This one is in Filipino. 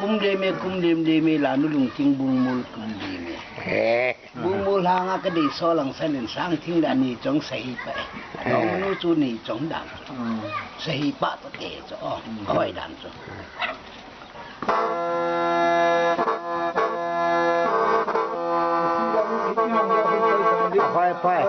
kumdim deme lanu lungting bungmul kumdime bungmul hanga ka di so lang sanin sang ting da ni chong sahi pa dong nu chu ni chong dang sahi pa to ke cho oi dan cho phai